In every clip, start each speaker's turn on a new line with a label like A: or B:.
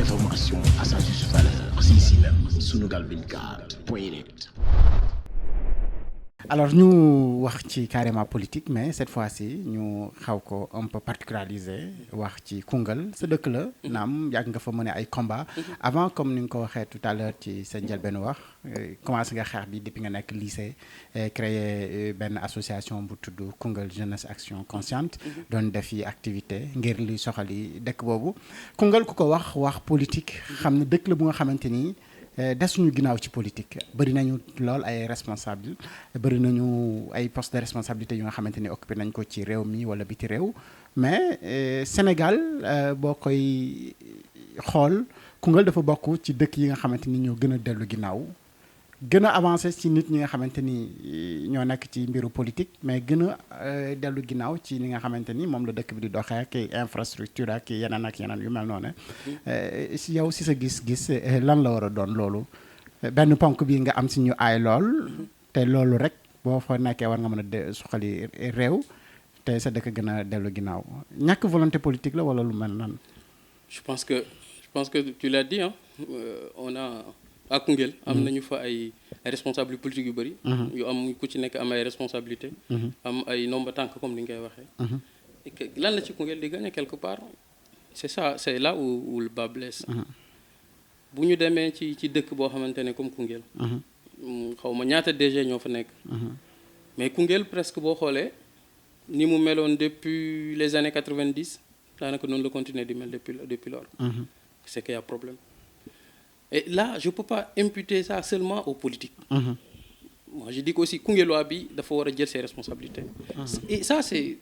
A: L'information à sa juste valeur, c'est ici même, sunugal24.net.
B: Alors ñu wax ci carrément politique mais cette fois-ci ñu xaw ko un peu particulariser wax ci Koungheul sa dëkk la naam yàgg nga fa mën ay combat avant comme ni nga ko waxee tout à l'heure ci sa njëlbéenu wax commencé nga xeex bi depuis nga nekk lycée créé benn association bu tudd Koungheul Jeunesse Action Consciente doon def yi activité ngir li soxali dëkk boobu Koungheul ku ko wax politique xam ne dëkk la bu nga xamante ni desuñu ginnaaw ci politique bëri nañu lool ay responsable bëri nañu ay postes de responsabilité yu nga xamante ni occupé nañ ko ci réew mi wala biti réew mais Sénégal boo koy xool Koungheul dafa bokk ci dëkk yi nga xamante ni ñoo gën a dellu ginnaaw gën a avancé ci nit ñi nga xamante ni ñoo nekk ci mbiru politique mais gën a dellu ginnaaw ci li nga xamante ni moom la dëkk bi di doxee ak infrastructure ak yeneen yu mel noonu si yow si sa gis-gis lan la war a doon loolu benn ponk bi nga am si ñu aay lool te loolu rek boo fa nekkee war nga mën a suqali réew te sa dëkk gën a dellu ginnaaw ñàkk volonté politique la wala lu mel nan.
C: Je pense que tu l'as dit on a à Koungheul am nañu fa ay responsable politique yu bëri yu am ku ci nekk am ay responsabilité am ay nombre tànk comme ni ngay waxee et que lan la ci Koungheul di gagner quelque part c'est là où le bas blesse bu ñu demee ci dëkk boo xamante ne comme Koungheul xaw ma ñaata DG ñoo fa nekk mais Koungheul presque boo xoolee ni mu meloon depuis les années 90 daanaka noonu la continuer di mel depuis lors c'est qu'il y a problème. Et là, je ne peux pas imputer ça seulement aux politiques. Moi, je dis qu'aussi, Koungheulwa bi dafa war a jël ses responsabilités. Et ça, c'est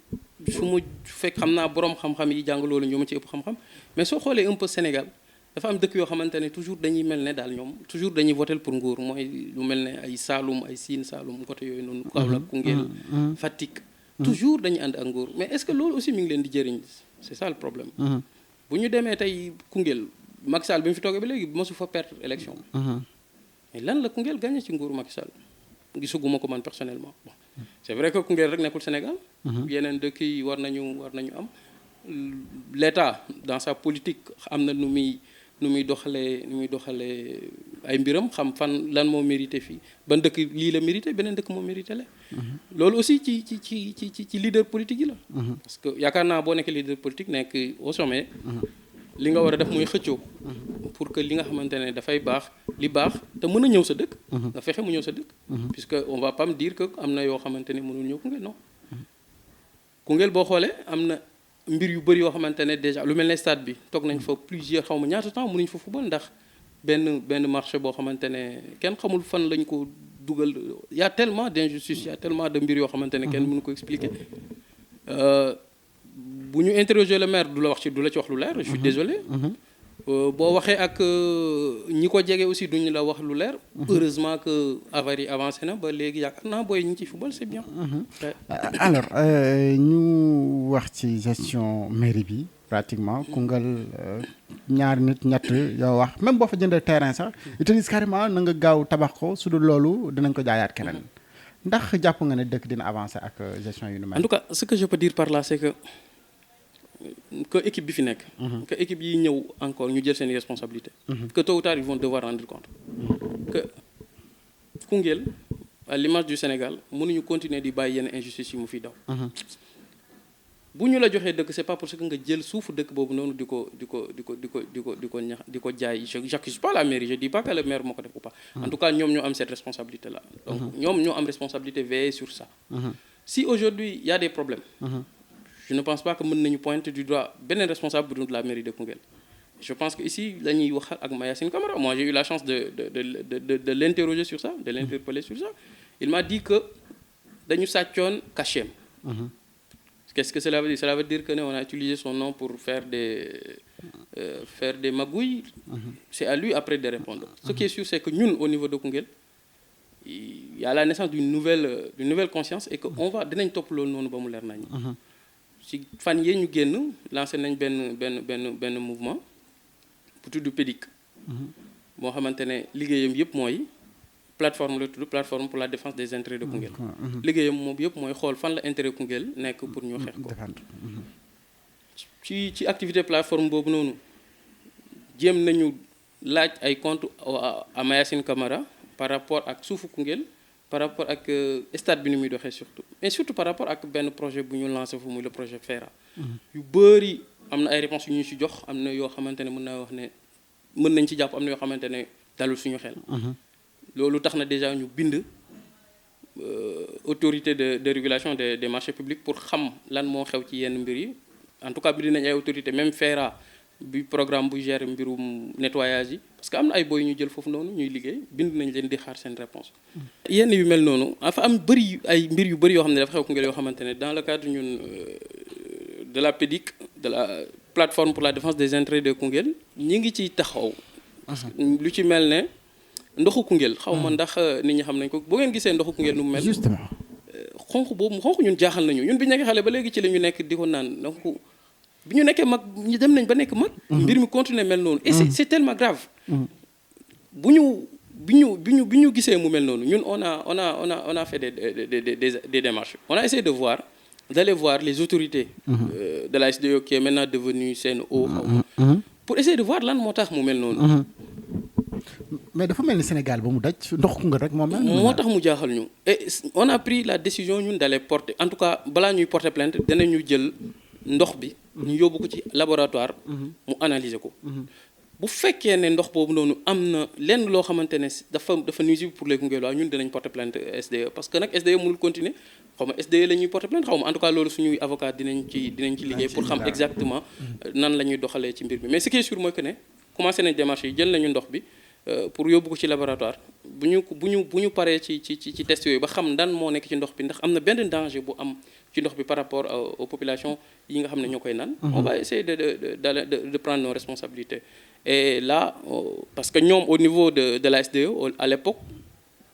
C: su ma fekk xam naa borom xam-xam yi jàng loolu ñoo ma ci ëpp xam-xam mais soo xoolee un peu Sénégal dafa am dëkk yoo xamante ne toujours dañuy mel ne daal ñoom toujours dañuy voter pour nguur mooy lu mel ne ay Saloum ay Sine Saloum côté yooyu noonu. Kaolack Koungheul Fatick. toujours dañuy ànd ak nguur mais est-ce que loolu aussi mi ngi leen di jëriñ c'est ça le problème. bu ñu demee tey Koungheul. Macky Sall bi mu fi toogee ba léegi mosu fa perdre élection mais lan la Koungheul gagné ci nguuru Macky Sall gisuguma ko man personnellement bon c'est vrai que Koungheul rek nekkul Sénégal yeneen dëkk yi war nañu am l'État dans sa politique am na nu muy doxalee ay mbiram xam fan lan moo mérité fii ban dëkk lii la mérité beneen dëkk moo mérité la loolu aussi ci leader politique yi la parce que yaakaar naa boo nekkee leader politique nekk au sommet li nga war a def mooy xëccoo pour que li nga xamante ne dafay baax li baax te mën a ñëw sa dëkk nga fexe mu ñëw sa dëkk puisque on va pas me dire que am na yoo xamante ne mënul ñëw Koungheul non Koungheul boo xoolee am na mbir yu bëri yoo xamante ne déjà lu mel ne stade bi toog nañ fa plusieurs xaw ma ñaata temps mënuñ fa football ndax benn marché boo xamante ne kenn xamul fan lañ ko dugal y a tellement d'injustice y a tellement de mbir yoo xamante ne kenn mënu ko expliquer bu ñu interroger le maire du la ci wax lu leer je suis désolé boo waxee ak ñi ko jege aussi duñu la wax lu leer heureusement que avarie avancé na ba léegi yaakaar naa booy ñi ci football c'est bien
B: alors ñu wax ci gestion mairie bi pratiquement Koungheul ñaari nit ñett yoo wax même boo fa jëndee terrain sax ils te disent carrément na nga gaaw tabax ko su dul loolu dinañ ko jaayaat keneen ndax jàpp nga ne dëkk dina avancer ak gestion yu nu mel.
C: En tout cas ce que je peux dire par là c'est que équipe bi fi nekk. que équipe yi ñëw encore ñu jël seen responsabilité. que tôt ou tard ils vont devoir rendre compte. que Koungheul à l'image du Sénégal mënuñu continuer di bàyyi yenn injustice yi mu fiy daw. bu ñu la joxee dëkk c'est pas parce que nga jël suufu dëkk boobu noonu di ko jaay j'accuse pas la mairie je dis pas que le maire moo ko def ou pas. En tout cas ñoom ñoo am cette responsabilité là. donc ñoom ñoo am responsabilité veiller sur ça. si aujourd'hui il y a des problèmes. Je ne pense pas que mën nañu pointer du doigt beneen responsable bu dul de la mairie de Koungheul. Je pense que ici la ñuy wax ak Mayacine Camara moi j'ai eu la chance de l'interroger sur ça de l'interpeller sur ça il m'a dit que dañu sàccoon cachet. Qu'est-ce que cela veut dire? Cela veut dire que on a utilisé son nom pour faire des magouilles. C'est à lui après de répondre. Ce qui est sûr c'est que ñun au niveau de Koungheul il y a la naissance d'une nouvelle conscience et que on va dinañ topp loolu noonu ba mu leer nañu. ci fan yee ñu génn lancé nañ benn mouvement bu tudd PEDIC moo xamante ne liggéeyam yëpp mooy plateforme la tudd plateforme pour la défense des intérêts de Koungheul liggéeyam moom yëpp mooy xool fan la intérêt Koungheul nekk pour ñu xeex ko ci activité plateforme boobu noonu jéem nañu laaj ay compte à Mayacine Camara par rapport ak suufu Koungheul par rapport ak stade bi ni muy doxee surtout mais surtout par rapport ak benn projet bu ñu lancé fu muy le projet FERA yu bëri am na ay réponses yu ñu ci jox am na yoo xamante ne mën naa wax ne mën nañ ci jàpp am na yoo xamante ne dalul suñu xel loolu tax na déjà ñu bind autorité de régulation des marchés publics pour xam lan moo xew ci yenn mbir yi en tout cas bind nañ ay autorité même FERA bi programme bu gère mbirum nettoyage yi parce que am na ay boy ñu jël foofu noonu ñuy liggéey bind nañ leen di xaar seen réponse yenn yu mel noonu dafa am bëri ay mbir yu bëri yoo xam ne dafa xew Koungheul yoo xamante ne dans le cadre ñun de la PEDIC de la plateforme pour la défense des intérêts de Koungheul ñi ngi ciy taxaw lu ci mel ne ndoxu Koungheul xaw ma ndax nit ñi xam nañ ko boo ngeen gisee ndoxu Koungheul nu mu mel
B: justement
C: xonq boobu xonq ñun jaaxal nañu ñun bi ñu nekkee xale ba léegi ci la ñu nekk di ko naan donc bi ñu nekkee mag ñu dem nañ ba nekk mag mbir mi continuer mel noonu et c'est tellement grave bi ñu gisee mu mel noonu ñun on a fait des démarches on a essayé d'aller voir les autorités de la SDE qui est maintenant devenue CNO pour essayer de voir lan moo tax mu mel noonu
B: mais dafa mel ni Sénégal ba mu daj ndox Koungheul rek moo
C: tax mu jaaxal ñu et on a pris la décision ñun d'aller porter en tout cas balaa ñuy porter plainte danañu jël ndox bi ñu yóbbu ko ci laboratoire mu analyser ko bu fekkee ne ndox boobu noonu am na lenn loo xamante ne dafa nuisible pour les Koungheullois ñun dinañ porter plainte SDE parce que nag SDE mënul continuer xaw ma SDE la ñuy porter plainte xaw ma en tout cas loolu suñuy avocat dinañ ci liggéey pour xam exactement nan la ñuy doxalee ci mbir bi mais ce qui est sûr mooy que ne commencé nañ démarche yi jël nañu ndox bi pour yóbbu ko ci laboratoire bu ñu paree ci test yooyu ba xam dan moo nekk ci ndox bi ndax am na benn danger bu am ci ndox bi par rapport aux populations yi nga xam ne ñoo koy naan on va essayer de prendre nos responsabilités et là parce que ñoom au niveau de la SDE à l'époque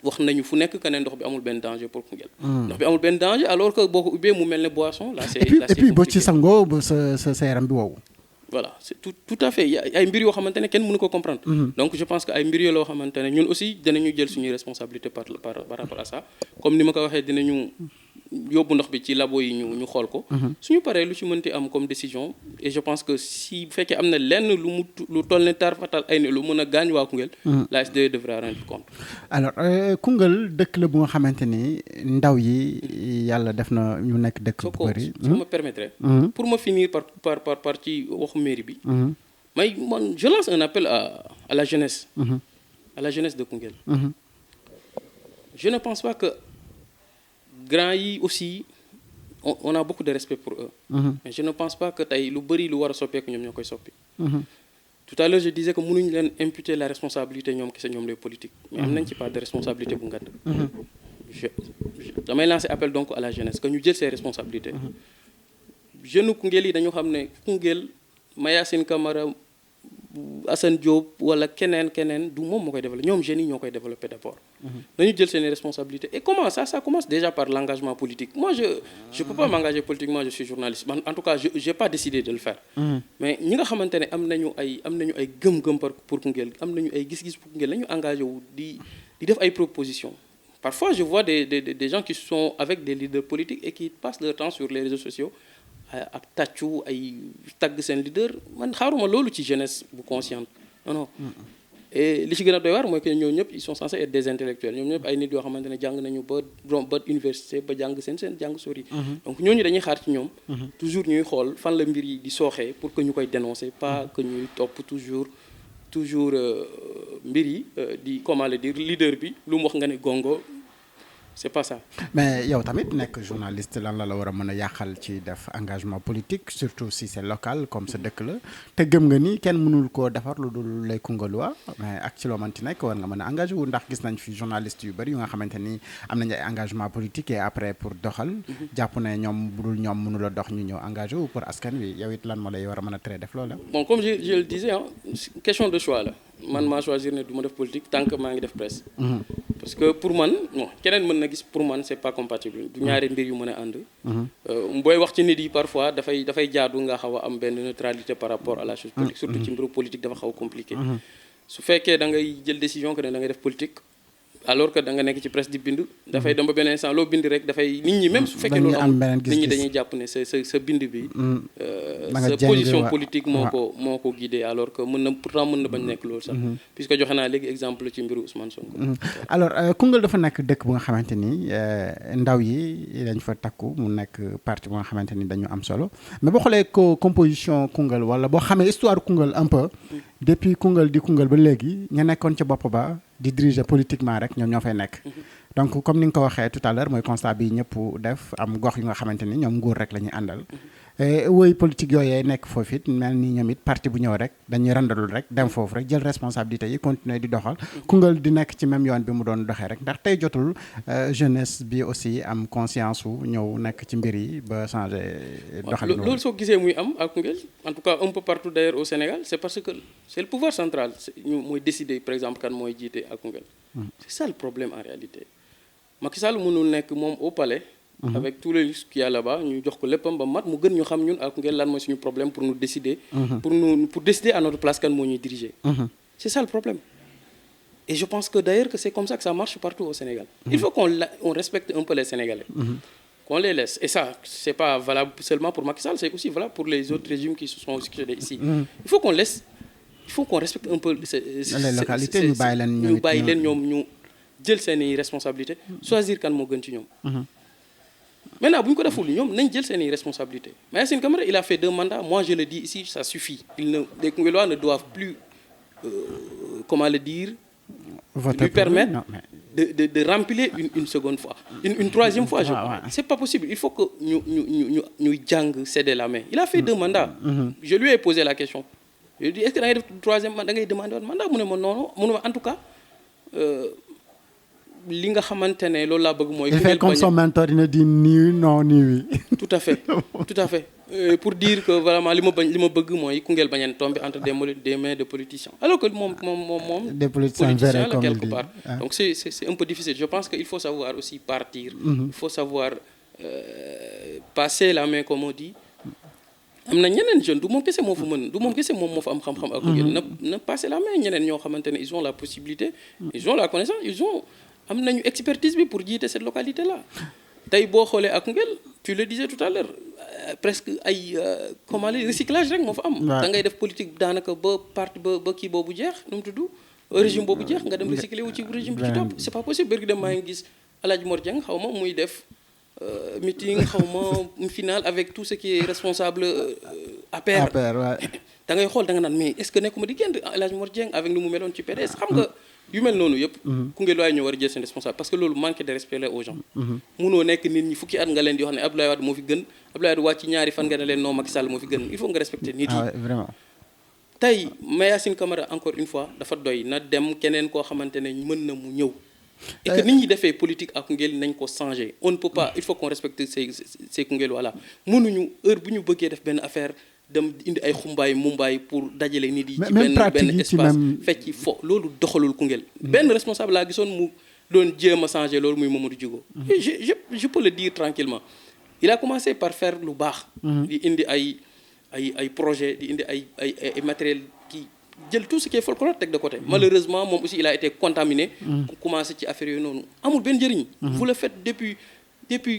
C: wax nañu fu nekk que ne ndox bi amul benn danger pour Koungheul ndox bi amul benn danger alors que boo ko ubbee mu mel ne boisson là c'est
B: et puis boo ci sangoo sa yaram bi wow
C: voilà c'est tout à fait ay mbir yoo xamante ne kenn mënu ko comprendre donc je pense que ay mbir yoo loo xamante ne ñun aussi dinañu jël suñuy responsabilité par rapport à ça comme ni ma ko waxee dinañu yóbbu ndox bi ci labo yi ñu xool ko suñu paree lu ci mënti am comme décision et je pense que si bu fekkee am na lenn lu toll ne tar fatal ay ne lu mën a gaañ waa Koungheul la SDE devra rendre compte alors
B: Koungheul dëkk la bu nga xamante ni ndaw yi yàlla def na ñu nekk dëkk bu bëri
C: si ma permettrait pour ma finir par ci waxu mairie bi man je lance un appel à la jeunesse à la jeunesse de Koungheul je ne pense pas que grand yi aussi on a beaucoup de respect pour eux mais je ne pense pas que tey lu bëri lu war a soppeeku ñoom ñoo koy soppi tout à l'heure je disais que mënuñu leen imputer la responsabilité ñoom kese ñoom les politiques mais am nañ ci part de responsabilité bu ngand damay lancer appel donc à la jeunesse que ñu jël ses responsabilités jeune Koungheul yi dañu xam ne Koungheul Mayacine Camara Assane Diop wala keneen du moom moo koy développé ñoom jeunes yi ñoo koy développé d'abord dañu jël seen responsabilités et comment ça commence déjà par l'engagement politique moi je peux pas m'engager politiquement je suis journaliste en tout cas j'ai pas décidé de le faire mais ñi nga xamante ne am nañu ay gëm-gëm pour Koungheul am nañu ay gis-gis pour Koungheul nañu engagé wu di def ay propositions parfois je vois des gens qui sont avec des leaders politiques et qui passent leur temps sur les réseaux sociaux ak tàccu ay tagg seen leader man xaaruma loolu ci jeunesse bu consciente non et li ci gën a doy waar mooy que ñoom ñëpp ils sont censés être des intellectuels ñoom ñëpp ay nit yoo xamante ne jàng nañu ba université ba jàng seen jàng sori donc ñooñu dañuy xaar ci ñoom toujours ñuy xool fan la mbir yi di sooxee pour que ñu koy dénoncer pas que ñuy topp toujours mbir yi di comment le dire leader bi lu mu wax nga ne gongo c'est pas ça.
B: mais yow tamit nekk journaliste lan la war a mën a yàqal ci def engagement politique surtout si c'est local comme sa dëkk la te gëm nga ni kenn mënul koo defar lu dul les Koungheullois mais ak ci loo manti nekk war nga mën a engagé wu ndax gis nañ fi journaliste yu bëri yu nga xamante ni am nañu ay engagement politique et après pour doxal jàpp ne ñoom budul ñoom mënula dox ñu ñëw engagé wu pour askan wi yow it lan moo lay war a mën a tere def loola.
C: bon comme je le disais question de choix la man maa choisir ne du ma def politique tant que maa ngi def presse. parce que pour man keneen mën na gis pour man c'est pas compatible du ñaari mbir yu mën a ànd. booy wax ci nit yi parfois dafay jaadu nga xaw a am benn neutralité par rapport à la chose politique surtout ci mbiru politique dafa xaw a compliqué. su fekkee da ngay jël décision que ne da ngay def politique alors que da nga nekk ci presse di bind dafay dem ba benn instant loo bind rek dafay nit ñi même su fekkee loolu am nit ñi dañuy jàpp ne sa bind bi sa position politique moo ko guidé alors que pourtant mën na bañ nekk loolu sax. puisque joxe naa léegi exemple ci mbiru Ousmane Sonko.
B: alors Koungheul dafa nekk dëkk bu nga xamante ni ndaw yi dañ fa takku mu nekk parti bu nga xamante ni dañu am solo mais boo xoolee composition Koungheul wala boo xamee histoire Koungheul un peu depuis Koungheul di Koungheul ba léegi ña nekkoon ca bopp ba di diriger politiquement rek ñoom ñoo fay nekk. donc comme ni nga ko waxee tout à l'heure mooy constat bi ñëpp def am gox yu nga xamante ni ñoom nguur rek la ñuy àndal. woy politique yooyee nekk foofu it mel ni ñoom it parti bu ñëw rek dañuy randalul rek dem foofu rek jël responsabilité yi continuer di doxal Koungheul di nekk ci même yoon bi mu doon doxee rek ndax tey jotul jeunesse bi aussi am conscience wu ñëw nekk ci mbir yi ba changer doxalin
C: loolu soo gisee muy am à Koungheul en tout cas un peu partout d'ailleurs au Sénégal c'est parce que c'est le pouvoir central ñu mooy décider par exemple kan mooy jiite à Koungheul c'est ça le problème en réalité Macky Sall mënul nekk moom au palais avec tous les risques qu'il y a là-bas ñu jox ko léppam ba mat mu gën ñu xam ñun ak Koungheul lan mooy suñu problème pour nous décider pour décider à notre place kan moo ñuy diriger c'est ça le problème et je pense que d'ailleurs que c'est comme ça que ça marche partout au Sénégal il faut qu'on respecte un peu les Sénégalais qu'on les laisse et ça c'est pas valable seulement pour Macky Sall c'est aussi valable pour les autres régimes qui se sont succédés ici il faut qu'on respecte un peu
B: les localités ñu
C: bàyyi leen ñoom ñu jël seeni responsabilité choisir kan moo gën ci ñoom maintenant bu ñu ko deful ñoom nañ jël seeni responsabilité Mayacine Camara il a fait 2 mandats moi je le dis ici ça suffit les Koungheullois ne doivent plus comment le dire lui permettre de remplir une seconde fois une troisième fois je crois c'est pas possible il faut que ñu jàng céder la main il a fait 2 mandats je lui ai posé la question je lui ai dit est-ce que da ngay def troisième mandat da ngay demander waat mandat mu ne ma non mu ne ma en tout cas li nga xamante ne loolu laa bëgg mooy.
B: il fait comme son mentor il ne dit ni non ni oui.
C: tout à fait pour dire que vraiment li ma bëgg mooy Koungheul bañ a tomber entre des mains de politiciens alors que moom
B: des politiciens
C: la quelque part donc c'est un peu difficile je pense que il faut savoir aussi partir il faut savoir passer la main comme on dit am na ñeneen jeunes du moom kese moo fa mën du moom kese moom moo fa am xam-xam ak Koungheul na passer la main ñeneen ñoo xamante ne ils ont la possibilité ils ont la connaissance ils ont am nañu expertise bi pour jiite cette localité là tey boo xoolee ak Koungheul tu le disais tout à l'heure presque ay comment dire recyclage rek moo fa am da ngay def politique daanaka ba parti ba kii boobu jeex nu mu tudd régime boobu jeex nga dem recycler wu ci régime bi ci topp c'est pas possible bërgi dem maa ngi gis Aladji Mor Dieng xaw ma muy def meeting xaw ma final avec tout ce qui est responsable APR da ngay xool da nga naan mais est-ce que nekkuma di génn Aladji Mor Dieng avec nu mu meloon ci PDS xam nga yu mel noonu yëpp Koungheul waaye ñoo war a jël seen responsable parce que loolu manque de respect la aux gens munoo nekk nit ñi fukki at nga leen di wax ne Abdoulaye Wade moo fi gën Abdoulaye Wade wàcc ci ñaari fan nga ne leen non Macky Sall moo fi gën il faut nga respecter nit yi
B: vraiment
C: tey Mayacine Camara encore une fois dafa doy na dem keneen koo xamante ne mën na mu ñëw et que nit ñi defee politique ak Koungheul nañ ko changer on ne peut pas il faut qu'on respecte ces Koungheul voilà mënuñu heure bu ñu bëggee def benn affaire dem indi ay xumbaay mumbaay pour dajale nit yi ci benn espace fecc fo loolu doxalul Koungheul benn responsable laa gisoon mu doon jéem a changer loolu muy Mamadou Djigo je peux le dire tranquillement il a commencé par faire lu baax di indi ay projet di indi ay matériel qui jël tout ce qui est folklore teg de côté malheureusement moom aussi il a été contaminé commencé ci affaire yooyu noonu amul benn njëriñ vous le faites depuis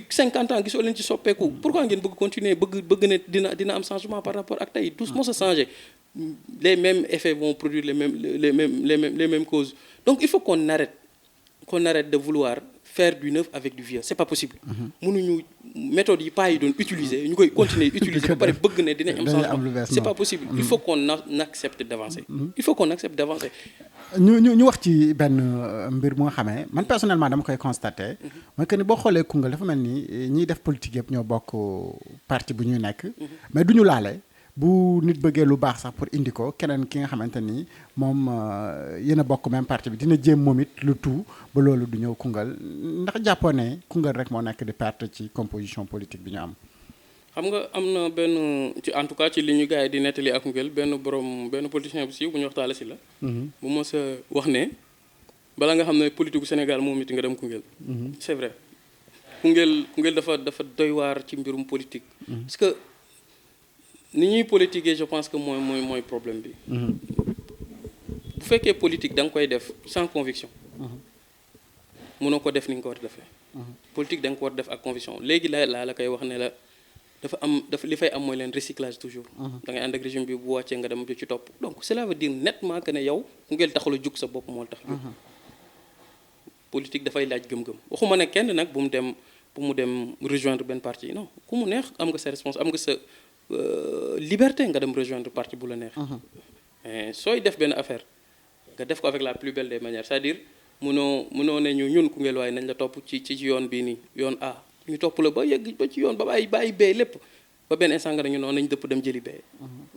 C: 50 ans gisoo leen ci soppeeku pourquoi ngeen bëgg continuer bëgg ne dina am changement par rapport ak tey tous moo sa changé les mêmes effets vont produire les mêmes causes donc il faut qu'on arrête de vouloir faire du neuf avec du vieux c'est pas possible mënuñu méthode yi pas yi doon utiliser ñu koy continuer utiliser ba pare bëgg ne dinañ am changement c'est pas possible il faut qu'on accepte d'avancer
B: ñu wax ci benn mbir mu nga xamee man personnellement dama koy constater mooy que ni boo xoolee Koungheul dafa mel ni ñiy def politique yëpp ñoo bokk parti bu ñuy nekk mais du ñu laale bu nit bëggee lu baax sax pour indi ko keneen ki nga xamante ni moom yéen a bokk même parti bi dina jéem moom it lu tout ba loolu du ñëw Koungheul ndax jàppoo ne Koungheul rek moo nekk di perte ci composition politique bi ñu am.
C: xam nga am na benn ci en tout cas ci li ñu gars yi di nettali ak Koungheul benn politicien bu siiw bu ñu wax Talla Sylla bu mos a wax ne bala nga xam ne politique gu Sénégal moom it nga dem Koungheul. c'est vrai Koungheul dafa doy waar ci mbirum politique. parce que ni ñuy politiquer je pense que mooy problème bi. bu fekkee politique da nga koy def sans conviction. mënoo ko def ni nga ko war a defee. politique da nga ko war def ak conviction léegi la koy wax ne la dafa li fay am mooy leen recyclage toujours. da ngay ànd ak régime bi bu wàccee nga dem ci topp donc cela veut dire nettement que ne yow Koungheul taxul a jug sa bopp moo tax jug. politique dafay laaj gëm-gëm waxuma ne kenn nag bu mu dem rejoindre benn parti non ku mu neex am nga sa responsable am nga sa liberté nga dem rejoindre parti bu la neex. mais sooy def benn affaire nga def ko avec la plus belle des manières c'est-à-dire mënoo ne ñun Koungheul waaye nañ la topp ci yoon bii nii yoon A ñu topp la ba yegg ba ci yoon ba bàyyi bee lépp ba benn instant nga ñu noonu nañ dëpp dem jëli bee.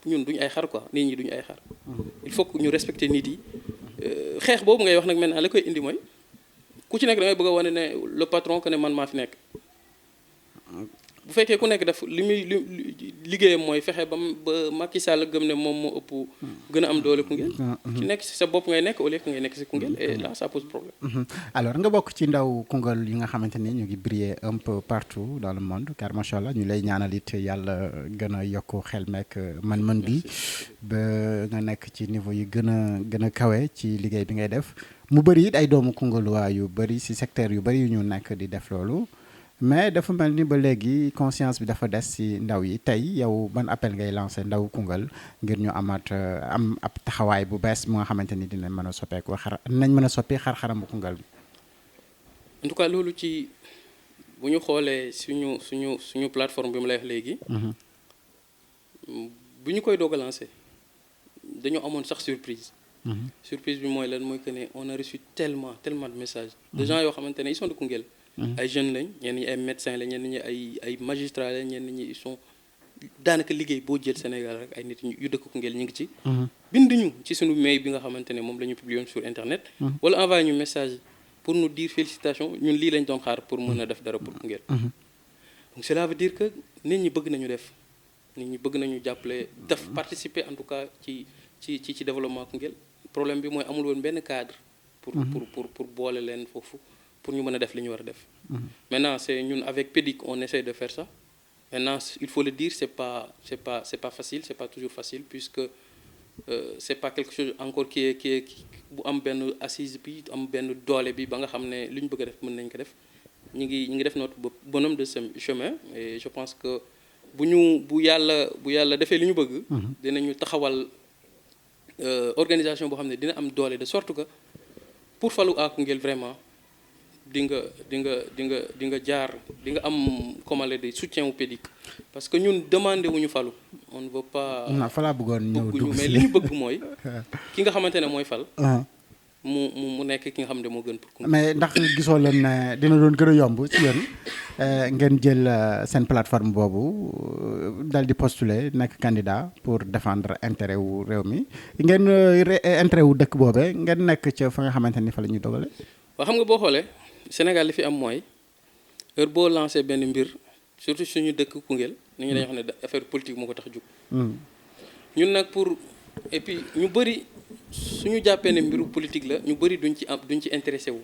C: ñun duñu ay xar quoi nit ñi duñu ay xar. il faut que ñu respecter nit yi xeex boobu ngay wax nag maintenant la koy indi mooy ku ci nekk da ngay bëgg a wane ne le patron que ne man maa fi nekk. bu fekkee ku nekk def li liggéeyam mooy fexe ba Macky Sall gëm ne moom moo ëpp gën a am doole Koungheul. ci nekk si sa bopp ngay nekk au lieu que ngay nekk si Koungheul et là ça pose problème.
B: alors nga bokk ci ndaw Koungheul yi nga xamante ni ñu ngi briller un peu partout dans le monde car macha allah ñu lay ñaanal it yàlla gën a yokk xel meek man-man bi ba nga nekk ci niveau yi gën a kawe ci liggéey bi ngay def mu bëri it ay doomu Koungheul waa yu bëri si secteur yu bëri yu ñu nekk di def loolu. mais dafa mel ni ba léegi conscience bi dafa des ci ndaw yi tey yow ban appel ngay lancé ndaw Koungheul ngir ñu am ab taxawaay bu bees mu nga xamante ni dinañ mën a soppeeku nañ mën a soppi xar-xaram bu Koungheul bi.
C: en tout cas loolu ci bu ñu xoolee suñu plateforme bi mu lay wax léegi. bu ñu koy doog a lancé dañoo amoon sax surprise. surprise bi mooy lan mooy que ne on a reçu tellement de messages. de gens yoo xamante ne ils sont de Koungheul. ay jeunes lañ ñenn ñi ay médecins lañ ñenn ñi ay magistrats lañ ñenn ñi ils sont daanaka liggéey boo jël Sénégal rek ay nit yu dëkk Koungheul ñu ngi ci. binduñu ci suñu mail bi nga xamante ne moom la ñu publié sur internet. wala envoyé ñu message pour nous dire félicitations ñun lii lañ doon xaar pour mën a def dara pour Koungheul. donc cela veut dire que nit ñi bëgg nañu def nit ñi bëgg nañu jàppale def participer en tout cas ci développement Koungheul problème bi mooy amul woon benn cadre. pour boole leen foofu. pour ñu mën a def li ñu war a def. maintenant c'est ñun avec PEDIC on essaie de faire ça maintenant il faut le dire c'est pas facile c'est pas toujours facile puisque c'est pas quelque chose encore qui est bu am benn assise bi am benn doole bi ba nga xam ne li ñu bëgg a def mën nañ ko def ñu ngi def notre bonhomme de chemin et je pense que bu yàlla defee li ñu bëgg. dinañu taxawal organisation boo xam ne dina am doole de sorte que pour falu à Koungheul vraiment. di nga jaar di nga am comment dire soutien au PEDIC parce que ñun demandé wuñu falu on ne veut pas. non
B: fa laa bëggoon ñëw dugg
C: mais li ñu bëgg mooy ki nga xamante ne mooy fal. mu nekk ki nga xam ne moo gën pour.
B: mais ndax gisoo leen ne dina doon gën a yomb ci yéen ngeen jël seen plateforme boobu dal di postuler nekk candidat pour défendre intérêt wu réew mi ngeen intérêt wu dëkk boobee ngeen nekk ca fa nga xamante ni fa la ñuy dogale.
C: waaw xam nga boo xoolee. Sénégal li fi am mooy heure boo lancé benn mbir surtout suñu dëkk Koungheul ni ñu dañuy xam ne affaire politique moo ko tax a jóg. ñun nag pour et puis ñu bëri suñu jàppee ne mbiru politique la ñu bëri duñ ci intéressé wu.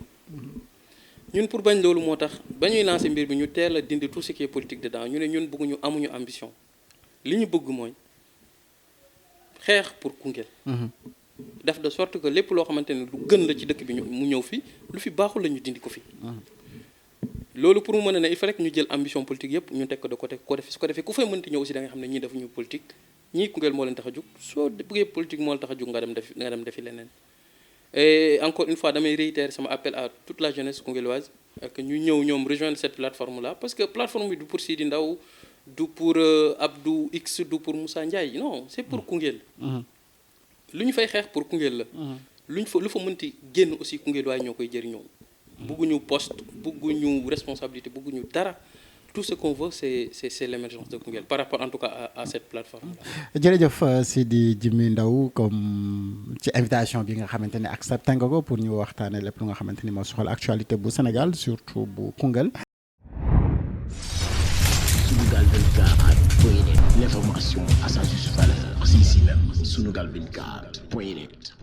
C: ñun pour bañ loolu moo tax ba ñuy lancé mbir bi ñu teel a dindi tout ce qui est politique dedans ñu ne ñun bëgguñu amuñu ambition li ñu bëgg mooy xeex pour Koungheul. def de sorte que lépp loo xamante ne lu gën la ci dëkk bi mu ñëw fi lu fi baaxul la ñu dindi ko fi. loolu pour mu mën a ne il fallait que ñu jël ambition politique yëpp ñu teg ko de côté su ko defee ku fay mënti ñëw aussi da nga xam ne ñii defuñu politique ñii Koungheul moo leen tax a jug soo bëggee politique moo la tax a jug nga dem defi leneen. et encore une fois damay réitérer sama appel à toute la jeunesse koungheulloise ak ñu ñëw ñoom rejoindre cette plateforme là parce que plateforme bi du pour Sidi Ndaw du pour Abdou X du pour Moussa Ndiaye non c'est pour Koungheul. lu ñu fay xeex pour Koungheul la. lu fa mënti génn aussi Koungheul waaye ñoo koy jëriñoo. bëgguñu poste bëgguñu responsabilité bëgguñu dara tout ce qu'on veut c'est l'émergence de Koungheul par rapport en tout cas à cette plateforme là.
B: jërëjëf Sidi Djimi Ndaw comme ci invitation bi nga xamante ne accepté nga ko pour ñu waxtaanee lépp lu nga xamante ni moo soxal actualité bu Sénégal surtout bu Koungheul.
A: Sunugal24.net, l'information à sa juste valeur, c'est ici même, Sunugal24.net.